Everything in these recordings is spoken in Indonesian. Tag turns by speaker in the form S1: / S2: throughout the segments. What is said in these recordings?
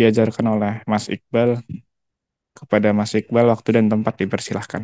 S1: diajarkan oleh Mas Iqbal. Kepada Mas Iqbal, waktu dan tempat dipersilahkan.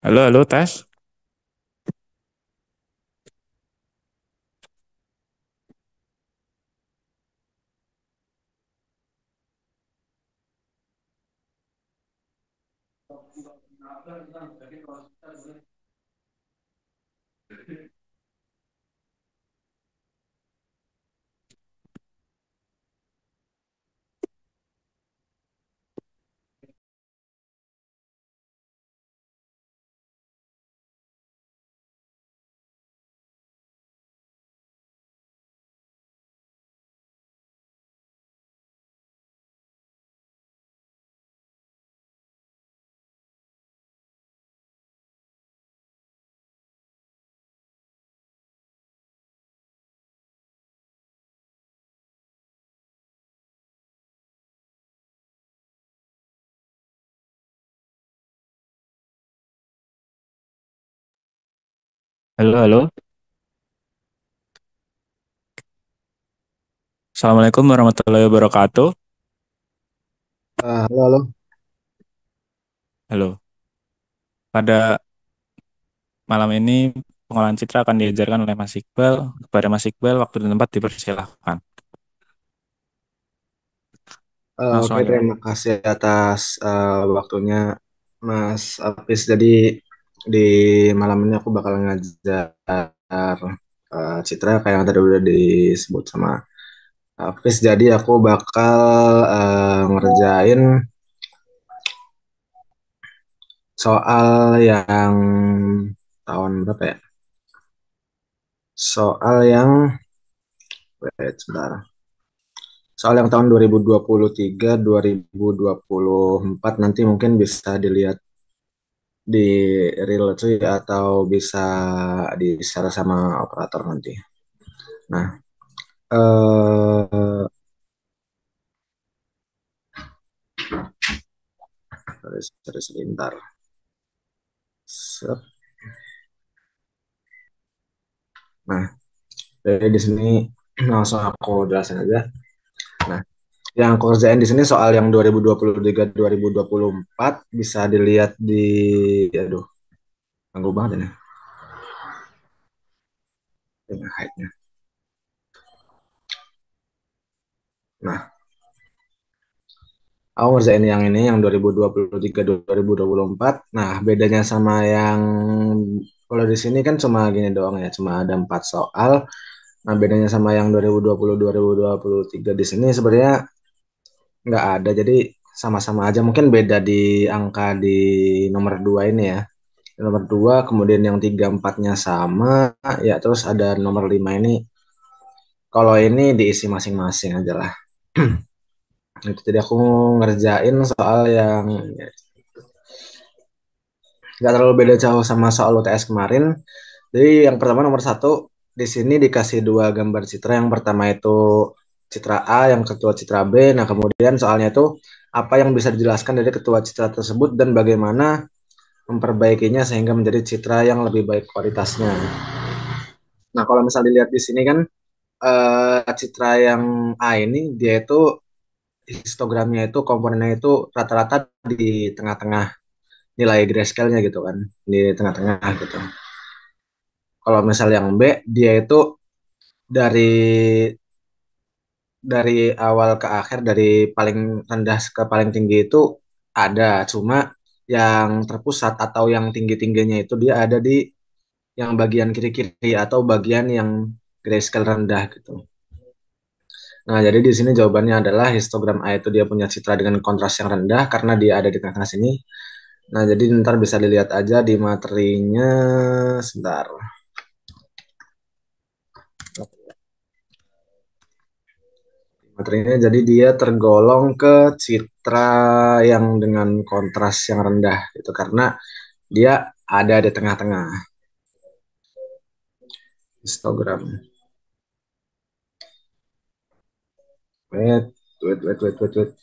S1: Halo, halo, tes. Halo, halo. Assalamualaikum warahmatullahi wabarakatuh.
S2: Halo, halo.
S1: Halo. Pada malam ini pengolahan citra akan diajarkan oleh Mas Iqbal. Kepada Mas Iqbal, waktu dan tempat dipersilahkan. Langsung
S2: Oke,
S1: aja, Mas.
S2: terima kasih atas waktunya, Mas Apis. Jadi di malam ini aku bakal ngajar Citra kayak yang tadi udah disebut sama Apis. Jadi aku bakal ngerjain soal yang tahun berapa ya? Soal yang, wait, sebentar. Soal yang tahun 2023, 2024 nanti mungkin bisa dilihat di real cuy atau bisa di share sama operator nanti. Nah, terus sebentar. Sep. Nah, jadi di sini langsung aku jelasin aja. Nah, yang aku kerjain di sini soal yang 2023-2024 bisa dilihat di, aduh, tangguh banget ini dengan height-nya. Nah, aku ngerjain yang ini yang 2023-2024. Nah, bedanya sama yang kalau di sini kan cuma gini doang ya, cuma ada 4 soal. Nah, bedanya sama yang 2020-2023 di sini sebenarnya nggak ada. Jadi sama-sama aja. Mungkin beda di angka di nomor 2 ini ya. Nomor 2, kemudian yang 3 4-nya sama, ya terus ada nomor 5 ini. Kalau ini diisi masing-masing aja lah. Itu jadi aku ngerjain soal yang nggak terlalu beda jauh sama soal UTS kemarin. Jadi yang pertama nomor 1 di sini dikasih 2 gambar citra. Yang pertama itu citra A, yang kedua citra B. Nah kemudian soalnya itu apa yang bisa dijelaskan dari kedua citra tersebut dan bagaimana memperbaikinya sehingga menjadi citra yang lebih baik kualitasnya. Nah kalau misal dilihat di sini kan citra yang A ini dia itu histogramnya itu komponennya itu rata-rata di tengah-tengah nilai grayscale-nya gitu kan, di tengah-tengah gitu. Kalau misal yang B dia itu dari awal ke akhir, dari paling rendah ke paling tinggi itu ada, cuma yang terpusat atau yang tinggi-tingginya itu dia ada di yang bagian kiri-kiri atau bagian yang grayscale rendah gitu. Nah, jadi di sini jawabannya adalah histogram A itu dia punya citra dengan kontras yang rendah karena dia ada di tengah-tengah sini. Nah, jadi ntar bisa dilihat aja di materinya. Sebentar. Materinya jadi dia tergolong ke citra yang dengan kontras yang rendah itu karena dia ada di tengah-tengah. Histogram. Wait, wait, wait, wait, wait, wait.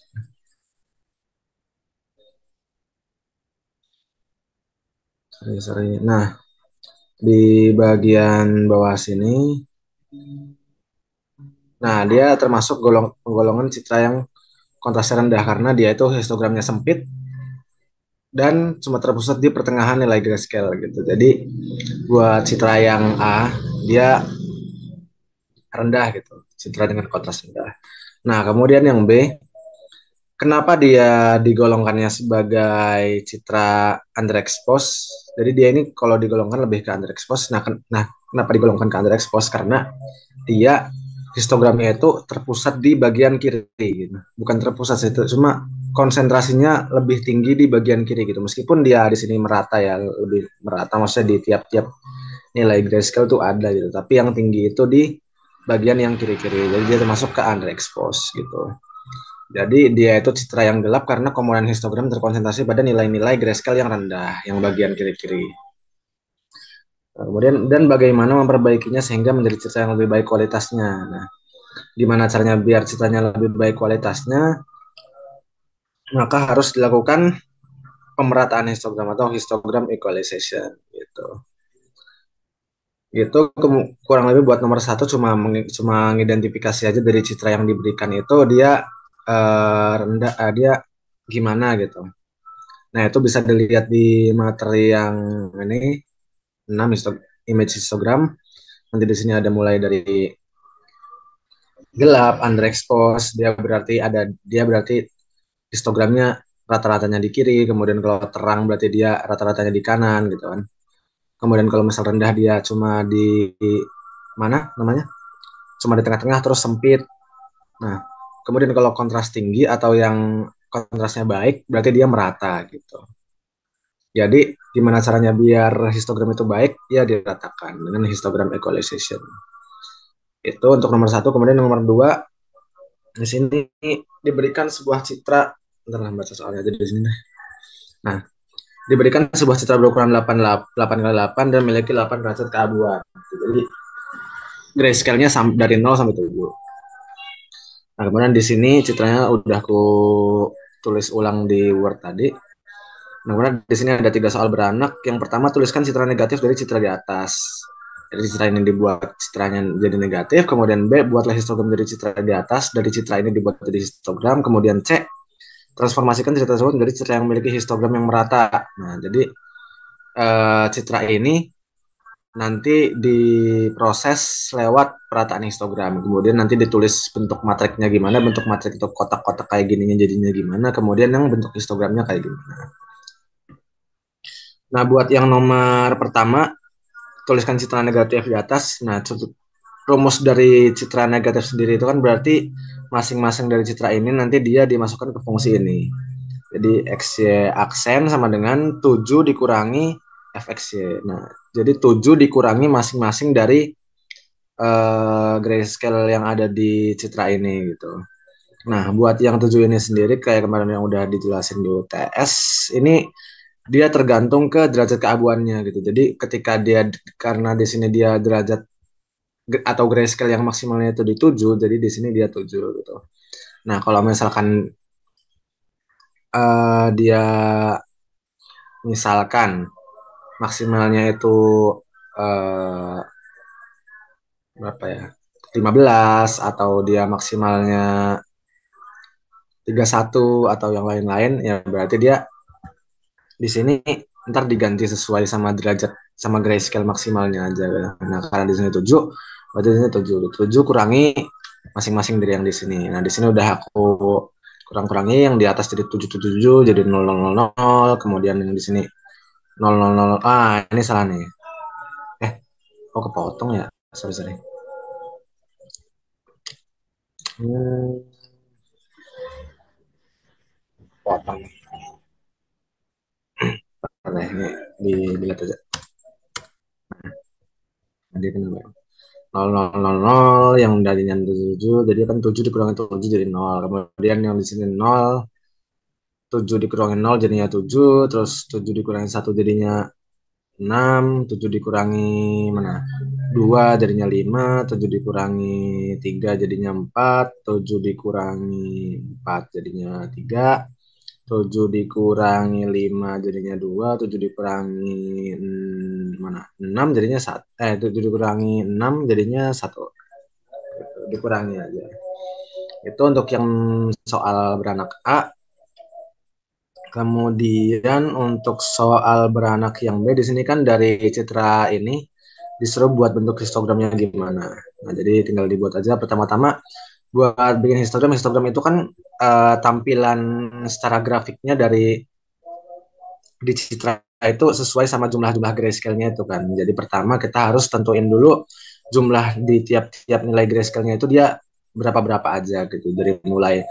S2: Sorry, sorry. Nah, di bagian bawah sini, nah dia termasuk golongan citra yang kontrasnya rendah karena dia itu histogramnya sempit dan cuma terpusat di pertengahan nilai grayscale gitu. Jadi buat citra yang A dia rendah gitu, citra dengan kontras rendah. Nah, kemudian yang B, kenapa dia digolongkannya sebagai citra underexposed? Jadi dia ini kalau digolongkan lebih ke underexposed. Nah, kenapa digolongkan ke underexposed? Karena dia histogramnya itu terpusat di bagian kiri gitu. Bukan terpusat itu, cuma konsentrasinya lebih tinggi di bagian kiri gitu. Meskipun dia di sini merata ya, lebih merata maksudnya di tiap-tiap nilai grayscale tuh ada gitu. Tapi yang tinggi itu di bagian yang kiri-kiri. Jadi dia termasuk ke underexposed gitu. Jadi dia itu citra yang gelap karena komponen histogram terkonsentrasi pada nilai-nilai grayscale yang rendah, yang bagian kiri-kiri. Nah, kemudian dan bagaimana memperbaikinya sehingga menjadi citra yang lebih baik kualitasnya. Nah, gimana caranya biar citranya lebih baik kualitasnya? Maka harus dilakukan pemerataan histogram atau histogram equalization gitu. Gitu kurang lebih buat nomor 1 cuma mengidentifikasi aja dari citra yang diberikan itu dia rendah, dia gimana gitu. Nah, itu bisa dilihat di materi yang ini 6 image histogram. Nanti di sini ada mulai dari gelap, underexposed, dia berarti histogramnya rata-ratanya di kiri, kemudian kalau terang berarti dia rata-ratanya di kanan gitu kan. Kemudian kalau misal rendah dia cuma di mana namanya? Cuma di tengah-tengah terus sempit. Nah, kemudian kalau kontras tinggi atau yang kontrasnya baik berarti dia merata gitu. Jadi gimana caranya biar histogram itu baik? Ya diratakan dengan histogram equalization. Itu untuk nomor 1. Kemudian nomor 2 di sini diberikan sebuah citra. Bentar lah baca soalnya aja di sini. Nah, diberikan sebuah citra berukuran 8 kali 8 dan memiliki 8 derajat keabuan. Jadi grayscale-nya dari 0 sampai 7. Nah, kemudian di sini citranya udah aku tulis ulang di Word tadi. Nah, kemudian di sini ada 3 soal beranak. Yang pertama, tuliskan citra negatif dari citra di atas. Jadi citra ini dibuat citranya jadi negatif, kemudian B, buatlah histogram dari citra di atas, dari citra ini dibuat jadi histogram, kemudian C, transformasikan citra tersebut menjadi citra yang memiliki histogram yang merata. Nah, jadi citra ini nanti diproses lewat perataan histogram. Kemudian nanti ditulis bentuk matriknya gimana, bentuk matrik itu kotak-kotak kayak gininya jadinya gimana, kemudian yang bentuk histogramnya kayak gimana. Nah, buat yang nomor pertama, tuliskan citra negatif di atas. Nah, rumus dari citra negatif sendiri itu kan berarti masing-masing dari citra ini nanti dia dimasukkan ke fungsi ini. Jadi XY aksen sama dengan 7 dikurangi fxy. Nah, jadi 7 dikurangi masing-masing dari grayscale yang ada di citra ini gitu. Nah, buat yang 7 ini sendiri kayak kemarin yang udah dijelasin di UTS, ini dia tergantung ke derajat keabuannya gitu. Jadi ketika dia karena di sini dia derajat atau grayscale yang maksimalnya itu di 7, jadi di sini dia 7 gitu. Nah, kalau misalkan dia misalkan maksimalnya itu eh, berapa ya? 15 atau dia maksimalnya 31 atau yang lain-lain ya berarti dia di sini ntar diganti sesuai sama derajat sama grayscale maksimalnya aja. Nah, karena di sini 7, berarti di sini 7. 7 kurangi masing-masing dari yang di sini. Nah, di sini udah aku kurang-kurangi yang di atas jadi 777 jadi 0000, kemudian yang di sini 000. Ah, ini salah nih. Oh, kepotong ya. Sorry, sorry. Hmm, potong. Nah, ini dilihat aja. Jadi kenapa? 0000 yang darinya 77 jadi kan 7 dikurangi 7 jadi 0, kemudian yang di sini 0, 7 dikurangi 0 jadinya 7, terus 7 dikurangi 1 jadinya 6, 7 dikurangi mana 2 jadinya 5, 7 dikurangi 3 jadinya 4, 7 dikurangi 4 jadinya 3, 7 dikurangi 5 jadinya 2, 7 dikurangi mana 6 jadinya 1, 7 dikurangi 6 jadinya 1, dikurangi aja. Itu untuk yang soal beranak A. Kemudian untuk soal beranak yang B di sini kan dari citra ini disuruh buat bentuk histogramnya gimana. Nah, jadi tinggal dibuat aja. Pertama-tama buat bikin histogram, histogram itu kan tampilan secara grafiknya dari di citra itu sesuai sama jumlah-jumlah grayscale-nya itu kan. Jadi pertama kita harus tentuin dulu jumlah di tiap-tiap nilai grayscale-nya itu dia berapa-berapa aja gitu. Dari mulai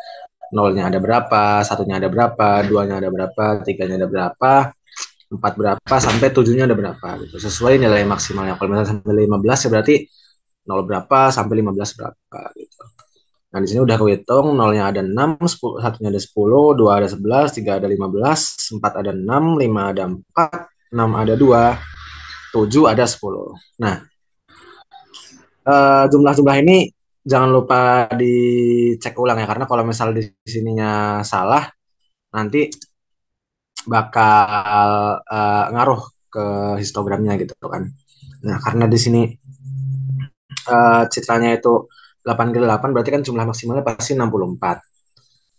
S2: nolnya ada berapa, satunya ada berapa, duanya ada berapa, tiganya ada berapa, empat berapa, sampai tujuhnya ada berapa gitu. Sesuai nilai maksimalnya. Kalau misalnya sampai 15 ya berarti nol berapa sampai 15 berapa gitu. Nah, di sini udah aku hitung, nolnya ada 6, 10, satunya ada 10, 2 ada 11, 3 ada 15, 4 ada 6, 5 ada 4, 6 ada 2, 7 ada 10. Nah, jumlah-jumlah ini jangan lupa dicek ulang ya, karena kalau misal di sininya salah, nanti bakal ngaruh ke histogramnya gitu kan. Nah, karena di sini citranya itu 8 kali 8 berarti kan jumlah maksimalnya pasti 64.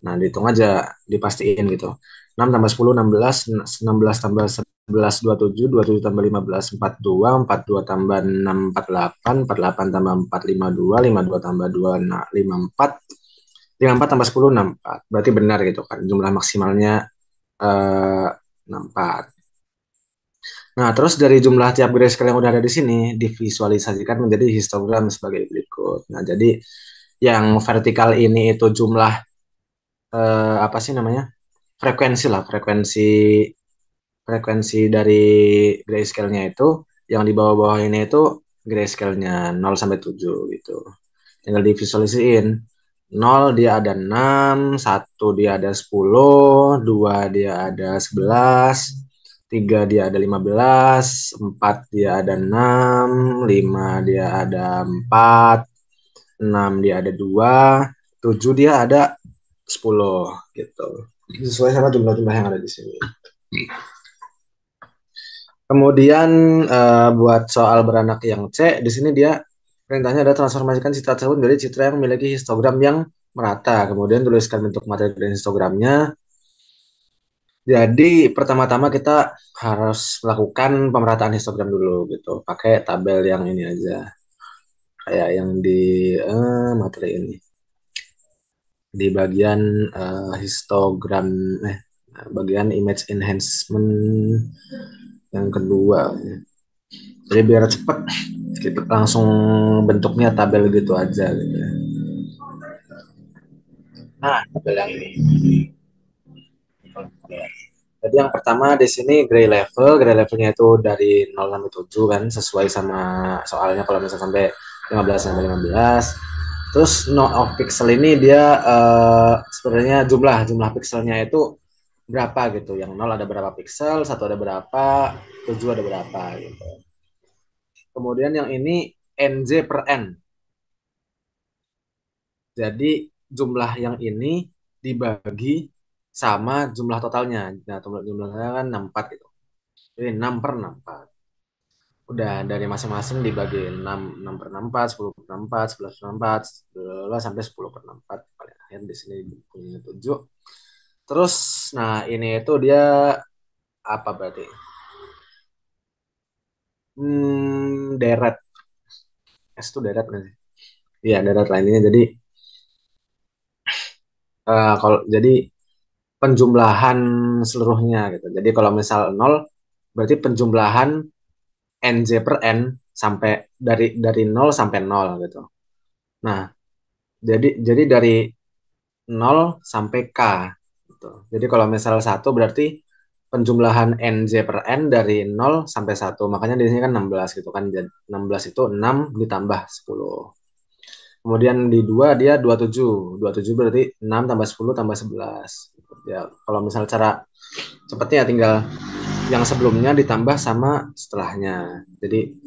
S2: Nah, dihitung aja, dipastiin gitu. 6 tambah 10, 16, 16 tambah 11, 27, 27 tambah 15, 42, 42 tambah 6, 48, 48 tambah 4, 52, 52 tambah 2, 54, 54 tambah 10, 64. Berarti benar gitu kan, jumlah maksimalnya 64. Nah, terus dari jumlah tiap grayscale yang udah ada di sini, divisualisasikan menjadi histogram sebagai berikut. Nah, jadi yang vertikal ini itu jumlah apa sih namanya? Frekuensi lah, frekuensi dari grayscale-nya itu, yang di bawah-bawah ini itu grayscale-nya 0 sampai 7 gitu. Tinggal divisualisasiin. 0 dia ada 6, 1 dia ada 10, 2 dia ada 11, 3 dia ada 15, 4 dia ada 6, 5 dia ada 4, 6 dia ada 2, 7 dia ada 10 gitu. Sesuai sama jumlah-jumlah yang ada di sini. Kemudian buat soal beranak yang C, di sini dia perintahnya adalah transformasikan citra tersebut menjadi citra yang memiliki histogram yang merata. Kemudian tuliskan bentuk materi dan histogramnya. Jadi pertama-tama kita harus melakukan pemerataan histogram dulu gitu. Pakai tabel yang ini aja, kayak yang di materi ini. Di bagian histogram, eh bagian image enhancement yang kedua. Jadi biar cepet kita langsung bentuknya tabel gitu aja gitu ya. Nah, tabel yang ini. Jadi yang pertama di sini gray level, gray levelnya itu dari 0 sampai 7 kan, sesuai sama soalnya kalau misalnya sampai 15 sampai 15. Terus no of pixel ini dia sebenarnya jumlah jumlah pixelnya itu berapa gitu. Yang 0 ada berapa pixel, satu ada berapa, 7 ada berapa gitu. Kemudian yang ini NJ per N. Jadi jumlah yang ini dibagi sama jumlah totalnya. Nah, jumlahnya kan 64 gitu. Jadi 6 per 64. Udah dari masing-masing dibagi 6 per 64, 10 per 64, 11 per 64, sampai 10 per 64. Paling akhir di sini punya 7. Terus, nah ini itu dia apa berarti? Deret. S itu deret kan? Iya, deret lainnya. Jadi, kalau jadi penjumlahan seluruhnya gitu. Jadi kalau misal 0 berarti penjumlahan NJ per N sampai dari 0 sampai 0 gitu. Nah, jadi dari 0 sampai K gitu. Jadi kalau misal satu berarti penjumlahan NJ per N dari 0 sampai satu. Makanya di sini kan 16 gitu kan. Jadi 16 itu 6 ditambah 10. Kemudian di 2 dia 27. 27 berarti 6 tambah 10 tambah 11. Ya, kalau misal cara cepatnya tinggal yang sebelumnya ditambah sama setelahnya. Jadi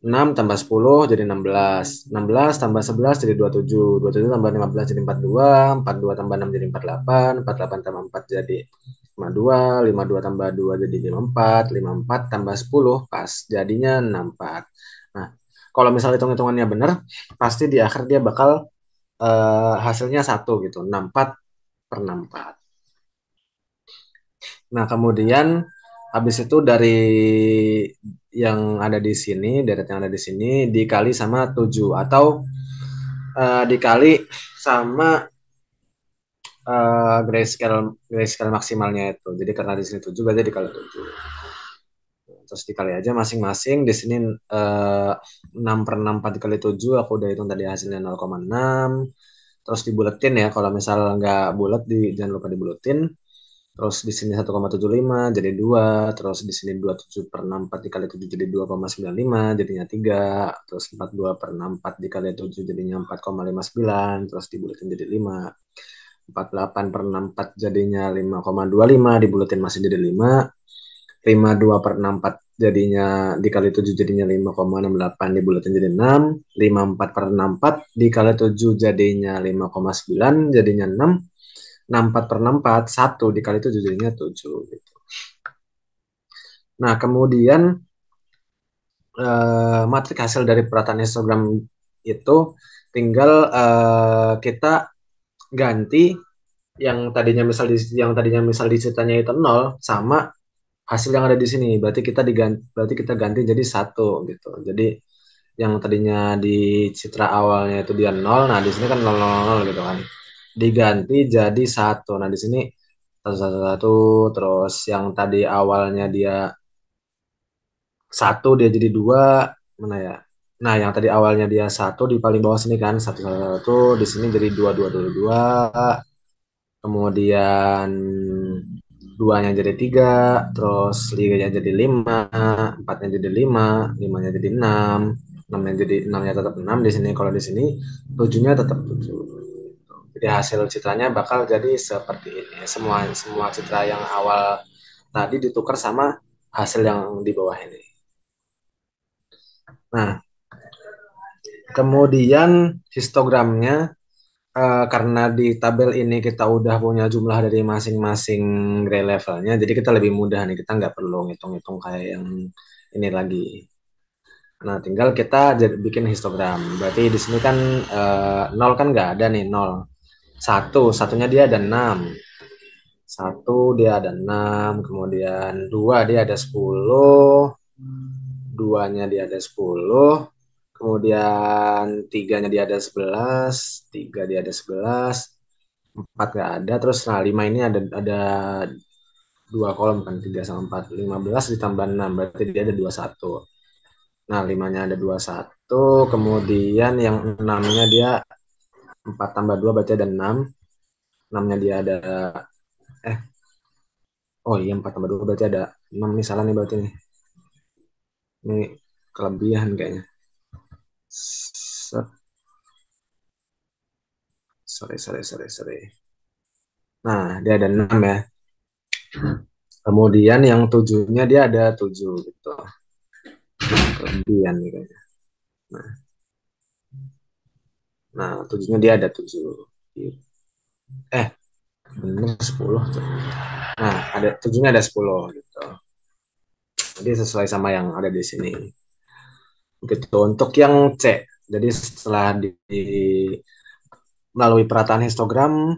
S2: 6 tambah 10 jadi 16. 16 tambah 11 jadi 27. 27 tambah 15 jadi 42. 42 tambah 6 jadi 48. 48 tambah 4 jadi 52. 52 tambah 2 jadi 54. 54 tambah 10 pas jadinya 64. Nah, kalau misalnya hitung-hitungannya benar, pasti di akhir dia bakal hasilnya satu gitu. 64 per 64. Nah, kemudian habis itu dari yang ada di sini, deret yang ada di sini dikali sama 7 atau dikali sama grayscale maksimalnya itu. Jadi karena di sini 7 berarti dikali 7. Terus dikali aja masing-masing. Di sini 6 per 64 dikali 7 aku udah hitung tadi hasilnya 0,6. Terus dibuletin ya. Kalau misal nggak bulat jangan lupa dibuletin. Terus di sini 1,75 jadi 2. Terus di sini 27 per 64 dikali 7 jadi 2,95 jadinya 3. Terus 42 per 64 dikali 7 jadinya 4,59. Terus dibuletin jadi 5. 48 per 64 jadinya 5,25 dibuletin masih jadi 5. 52 per 64 jadinya dikali 7 jadinya 5,68 dibuletin jadi 6. 54 per 64 dikali 7 jadinya 5,9 jadinya 6. 64 per 64 1 dikali 7 jadinya 7 gitu. Nah, kemudian matrik hasil dari perataan histogram itu tinggal kita ganti yang tadinya misal di ceritanya itu 0 sama hasil yang ada di sini. Berarti kita ganti jadi satu gitu. Jadi yang tadinya di citra awalnya itu dia 0, nah di sini kan 0, 0, 0 gitu kan. Diganti jadi satu. Nah, di sini satu satu satu terus yang tadi awalnya dia satu dia jadi dua, mana ya? Nah, yang tadi awalnya dia satu di paling bawah sini kan satu satu satu, di sini jadi dua dua dua dua, kemudian duanya jadi tiga, terus liganya jadi lima, empatnya jadi lima, limanya jadi enam, enamnya tetap enam di sini. Kalau di sini tujuhnya tetap tujuh. Jadi hasil citranya bakal jadi seperti ini. Semua semua citra yang awal tadi ditukar sama hasil yang di bawah ini. Nah, kemudian histogramnya karena di tabel ini kita udah punya jumlah dari masing-masing grade levelnya, jadi kita lebih mudah nih, kita nggak perlu ngitung-ngitung kayak yang ini lagi. Nah, tinggal kita bikin histogram. Berarti di sini kan nol kan nggak ada nih, nol. Satunya dia ada 6. Satu dia ada 6, kemudian dua dia ada 10, duanya dia ada 10, kemudian tiganya dia ada 11, tiga dia ada 11, empat nggak ada, terus nah lima ini ada dua kolom kan, 3 sama 4, 15 ditambah 6 berarti dia ada 21. Nah, limanya ada 21, kemudian yang enamnya dia 4 tambah 2 berarti ada 6. Enamnya dia ada, eh, oh iya 4 tambah 2 berarti ada 6 nih, salah nih berarti nih. Ini kelebihan kayaknya. Set. Sorry, sorry, sorry, sorry. Nah, dia ada 6 ya. Kemudian yang tujuhnya dia ada 7 gitu. Kelebihan nih kayaknya. Nah, nah tujuhnya dia ada 7. Eh, bener 10 tuh. Nah, ada tujuhnya ada 10 gitu. Jadi sesuai sama yang ada di sini. Gitu. Untuk yang C, jadi setelah melalui perataan histogram,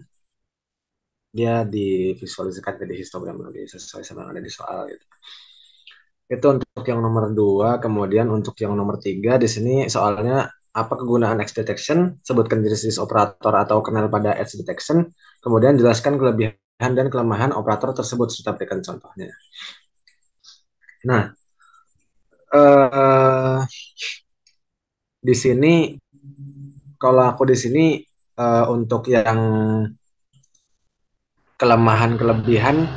S2: dia divisualisasikan jadi histogram lagi sesuai sama yang ada di soal gitu. Itu untuk yang nomor dua. Kemudian untuk yang nomor tiga, di sini soalnya apa kegunaan edge detection, sebutkan jenis operator atau kenal pada edge detection, kemudian jelaskan kelebihan dan kelemahan operator tersebut serta berikan contohnya. Nah, eh, di sini kalau aku di sini untuk yang kelemahan kelebihan,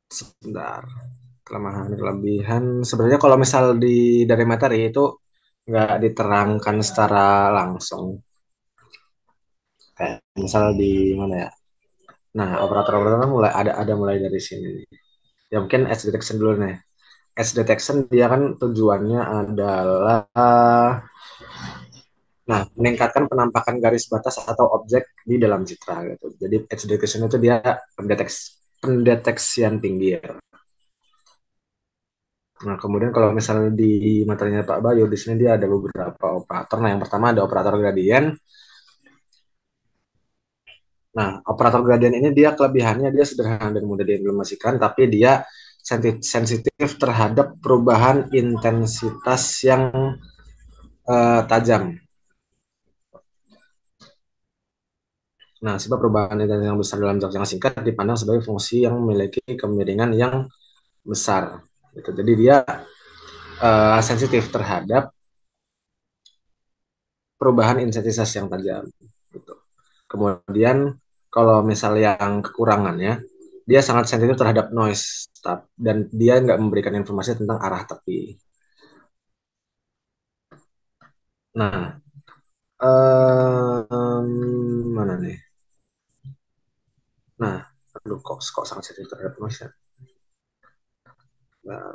S2: sebentar, kelemahan kelebihan sebenarnya kalau misal dari materi itu nggak diterangkan secara langsung, kayak misal di mana ya. Nah, operator-operator kan ada mulai dari sini. Ya mungkin edge detection dulu nih. Edge detection dia kan tujuannya adalah, nah, meningkatkan penampakan garis batas atau objek di dalam citra gitu. Jadi edge detection itu dia pendeteksian tinggi ya. Nah, kemudian kalau misalnya di materinya Pak Bayu, di sini dia ada beberapa operator. Nah, yang pertama ada operator gradien. Nah, operator gradien ini dia kelebihannya dia sederhana dan mudah diimplementasikan, tapi dia sensitif terhadap perubahan intensitas yang tajam. Nah, sebab perubahan intensitas yang besar dalam jangka yang singkat dipandang sebagai fungsi yang memiliki kemiringan yang besar. Gitu. Jadi dia sensitif terhadap perubahan intensitas yang tajam. Gitu. Kemudian kalau misal yang kekurangannya, dia sangat sensitif terhadap noise dan dia nggak memberikan informasi tentang arah tepi. Nah, mana nih? Nah, aduh kok sangat sensitif terhadap noise ya. Nah,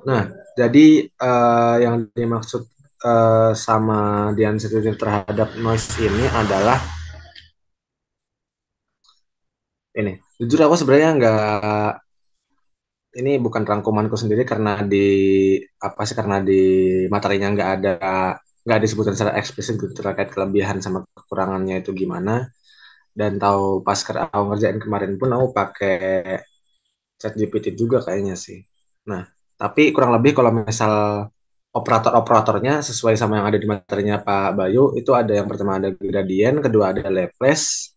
S2: nah, jadi yang dimaksud sama Dian sensitif terhadap noise ini adalah ini. Jujur aku sebenarnya ini bukan rangkumanku sendiri karena di apa sih, karena di materinya nggak disebutkan secara eksplisit gitu terkait kelebihan sama kekurangannya itu gimana. Dan tahu pas aku ngerjain kemarin pun aku pakai ChatGPT juga kayaknya sih. Nah, tapi kurang lebih kalau misal operator-operatornya sesuai sama yang ada di materinya Pak Bayu, itu ada yang pertama ada gradient, kedua ada Laplace,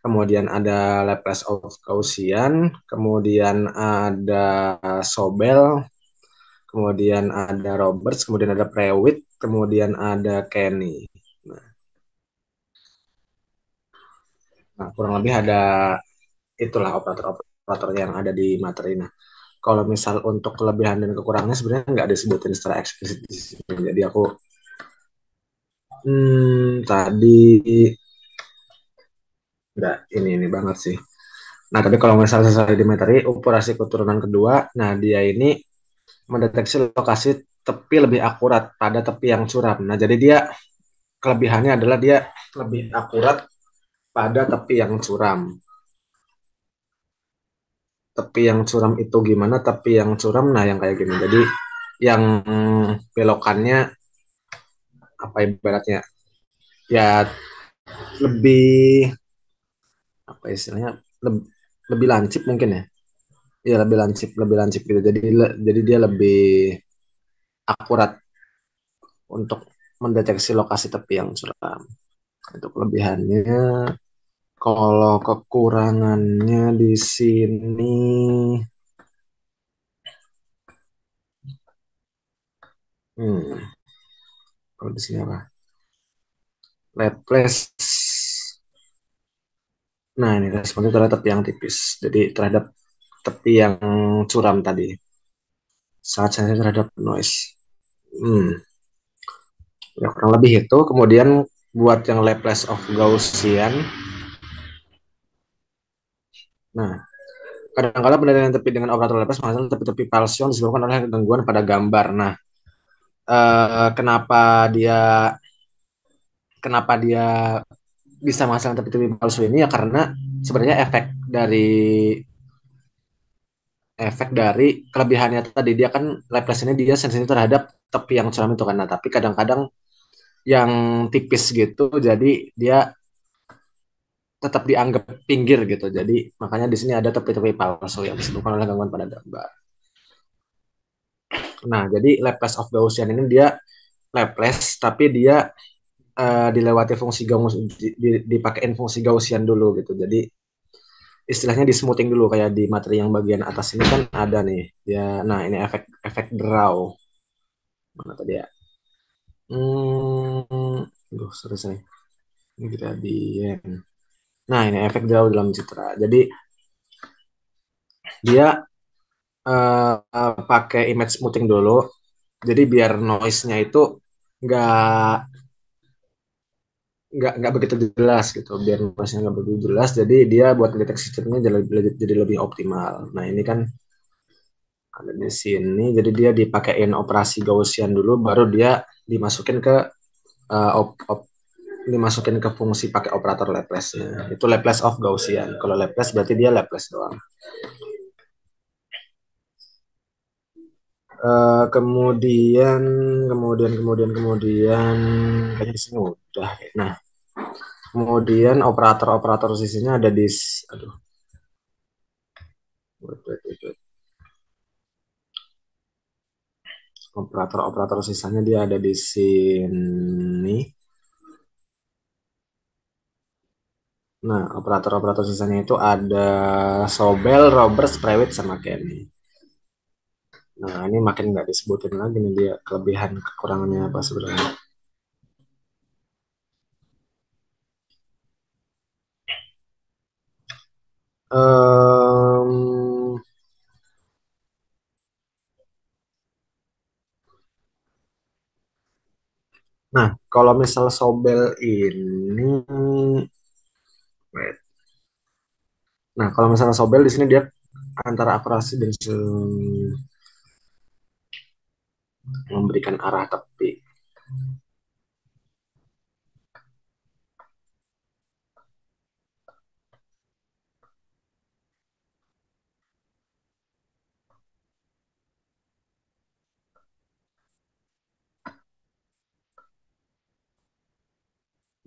S2: kemudian ada Laplace of Gaussian, kemudian ada Sobel, kemudian ada Roberts, kemudian ada Prewitt, kemudian ada Kenny. Nah, kurang lebih ada itulah operator-operator. operator yang ada di materi. Nah, kalau misal untuk kelebihan dan kekurangannya sebenarnya nggak disebutin secara eksplisit di sini. Jadi aku tadi nggak ini banget sih. Nah, tapi kalau misalnya sesuai di materi, operasi keturunan kedua, nah dia ini mendeteksi lokasi tepi lebih akurat pada tepi yang curam. Nah, jadi dia kelebihannya adalah dia lebih akurat pada tepi yang curam. Tepi yang curam itu gimana? Tepi yang curam, nah yang kayak gini. Jadi yang belokannya apa ibaratnya? Ya lebih apa istilahnya? Lebih lancip mungkin ya. Iya lebih lancip gitu. Jadi dia lebih akurat untuk mendeteksi lokasi tepi yang curam. Itu kelebihannya. Kalau kekurangannya di sini, hmm, kalau di sini apa? Leples. Nah, ini responsif terhadap tepi yang tipis. Jadi terhadap tepi yang curam tadi. Sangat sensitif terhadap noise. Hmm, ya kurang lebih itu. Kemudian buat yang Laplace of Gaussian. Nah, kadang-kadang penelitian tepi dengan operator Laplace menghasilkan tepi-tepi Falsion disebabkan oleh gangguan pada gambar. Nah, kenapa dia bisa menghasilkan tepi-tepi palsu ini ya karena sebenarnya efek dari kelebihannya tadi dia kan Laplace ini dia sensitif terhadap tepi yang curam itu kan. Nah, tapi kadang-kadang yang tipis gitu jadi dia tetap dianggap pinggir gitu. Jadi makanya di sini ada tepi-tepi palsu yang disebabkan oleh gangguan pada gambar. Nah, jadi Laplace of Gaussian ini dia Laplace tapi dia dilewati fungsi Gaussian dipakein fungsi Gaussian dulu gitu. Jadi istilahnya di smoothing dulu kayak di materi yang bagian atas ini kan ada nih. Nah ini efek efek draw mana tadi ya? Duh, sorry. Ini gradient. Nah ini efek draw dalam citra. Jadi dia pakai image smoothing dulu. Jadi biar noise-nya itu nggak nggak begitu jelas gitu. Biar noise-nya nggak begitu jelas. Jadi dia buat deteksi citranya jadi lebih optimal. Nah ini kan ada di sini. Jadi dia dipakein operasi Gaussian dulu, baru dia dimasukin ke eh, op- op- dimasukin ke fungsi pakai operator Laplace-nya. Itu Laplace of Gaussian. Kalau Laplace berarti dia Laplace doang. Kemudian, kemudian, kayaknya di sini udah. Nah, kemudian operator-operator sisinya ada di, aduh, operator-operator sisanya dia ada di sini. Nah, operator-operator sisanya itu ada Sobel, Robert, Prewitt, sama Kenny. Nah, ini makin nggak disebutin lagi nih dia kelebihan kekurangannya apa sebenarnya. Em, nah, kalau misal Sobel ini, wait. Nah, kalau misalnya Sobel di sini dia antara akurasi dan memberikan arah tepi.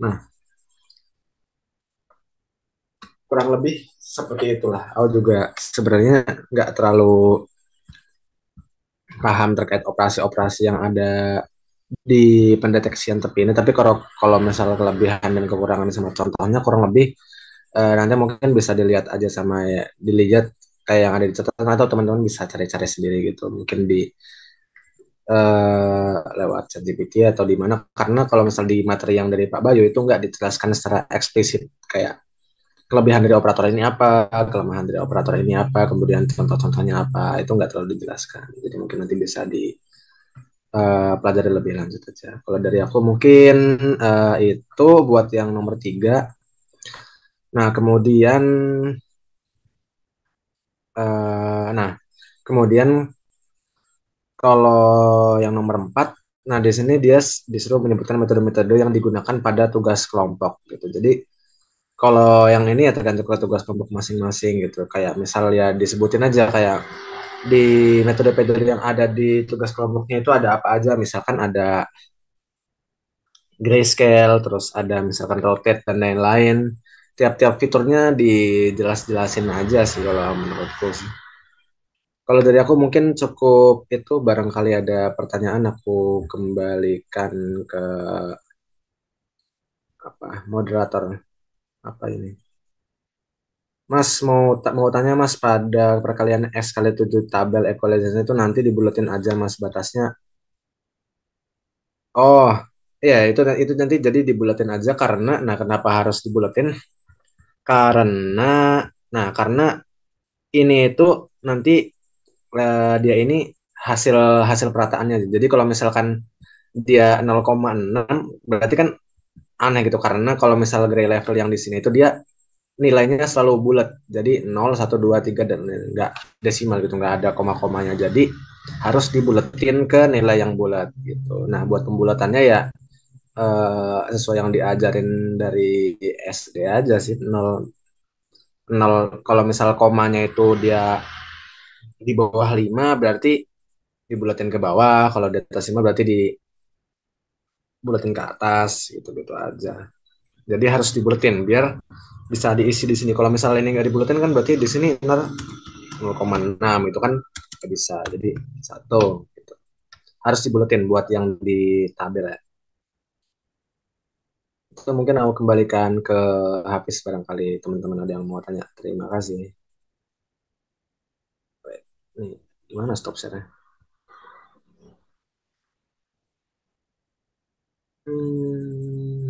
S2: Nah, kurang lebih seperti itulah. Aku juga sebenarnya nggak terlalu paham terkait operasi-operasi yang ada di pendeteksian tepi ini. Tapi kalau kalau misalnya kelebihan dan kekurangan sama contohnya kurang lebih nanti mungkin bisa dilihat aja sama ya, dilihat kayak yang ada di catatan atau teman-teman bisa cari-cari sendiri gitu. Mungkin di lewat ChatGPT atau di mana karena kalau misal di materi yang dari Pak Bayu itu nggak dijelaskan secara eksplisit kayak kelebihan dari operator ini apa, kelemahan dari operator ini apa, kemudian contoh-contohnya apa, itu nggak terlalu dijelaskan. Jadi mungkin nanti bisa dipelajari lebih lanjut aja. Kalau dari aku mungkin itu buat yang nomor tiga. Nah, nah kemudian kalau yang nomor empat, nah di sini dia disuruh menyebutkan metode-metode yang digunakan pada tugas kelompok gitu. Jadi kalau yang ini ya tergantung ke tugas kelompok masing-masing gitu. Kayak misal ya disebutin aja kayak di metode-metode yang ada di tugas kelompoknya itu ada apa aja. Misalkan ada grayscale, terus ada misalkan rotate dan lain-lain. Tiap-tiap fiturnya dijelas-jelasin aja sih kalau menurutku sih. Kalau dari aku mungkin cukup itu, barangkali ada pertanyaan aku kembalikan ke apa moderator apa ini. Mas mau tanya Mas, pada perkalian X kali 7 tabel equalization itu nanti dibuletin aja Mas batasnya. Oh, iya itu nanti jadi dibuletin aja karena, nah kenapa harus dibuletin? Karena karena ini itu nanti dia ini hasil hasil perataannya. Jadi kalau misalkan dia 0,6 berarti kan aneh gitu, karena kalau misal gray level yang di sini itu dia nilainya selalu bulat. Jadi 0, 1, 2, 3 dan enggak desimal gitu, enggak ada koma-komanya. Jadi harus dibuletin ke nilai yang bulat gitu. Nah, buat pembulatannya ya sesuai yang diajarin dari SD aja sih. 0 kalau misal komanya itu dia di bawah 5 berarti dibulatin ke bawah, kalau di atas 5 berarti dibulatin ke atas gitu gitu aja. Jadi harus dibulatin biar bisa diisi di sini. Kalau misalnya ini nggak dibulatin kan berarti di sini benar 0,6 itu kan nggak bisa. Jadi satu gitu. Harus dibulatin buat yang di tabel ya. Itu mungkin aku kembalikan ke Hafiz, barangkali teman-teman ada yang mau tanya. Terima kasih. Baik. Nih, gimana stop share-nya? Hmm,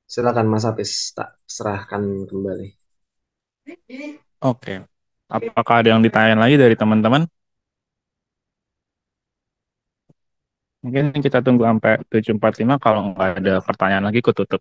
S2: silakan Mas Hafiz, tak serahkan kembali.
S1: Oke. Apakah ada yang ditanyain lagi dari teman-teman? Mungkin kita tunggu sampai 7.45, kalau nggak ada pertanyaan lagi, aku tutup.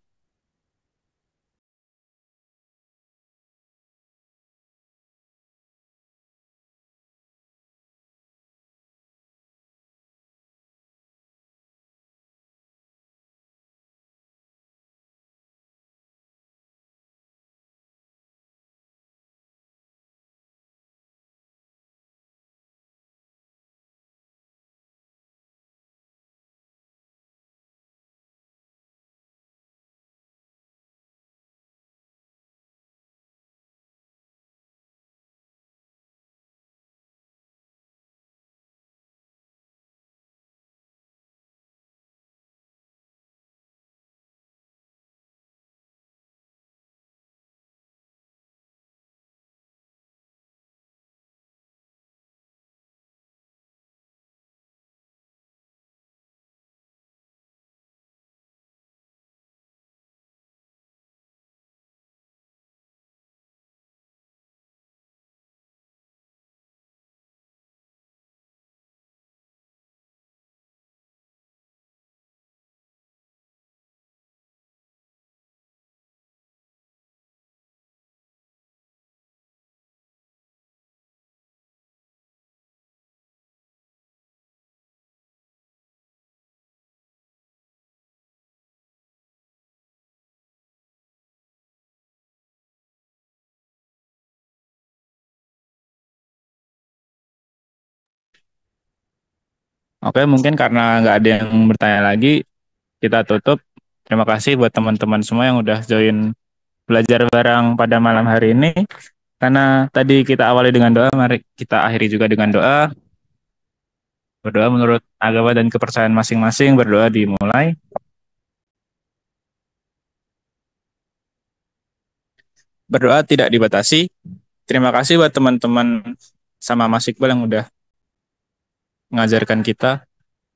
S1: Oke, mungkin karena nggak ada yang bertanya lagi, kita tutup. Terima kasih buat teman-teman semua yang udah join belajar bareng pada malam hari ini. Karena tadi kita awali dengan doa, mari kita akhiri juga dengan doa. Berdoa menurut agama dan kepercayaan masing-masing, berdoa dimulai. Berdoa tidak dibatasi. Terima kasih buat teman-teman sama Mas Iqbal yang udah mengajarkan kita.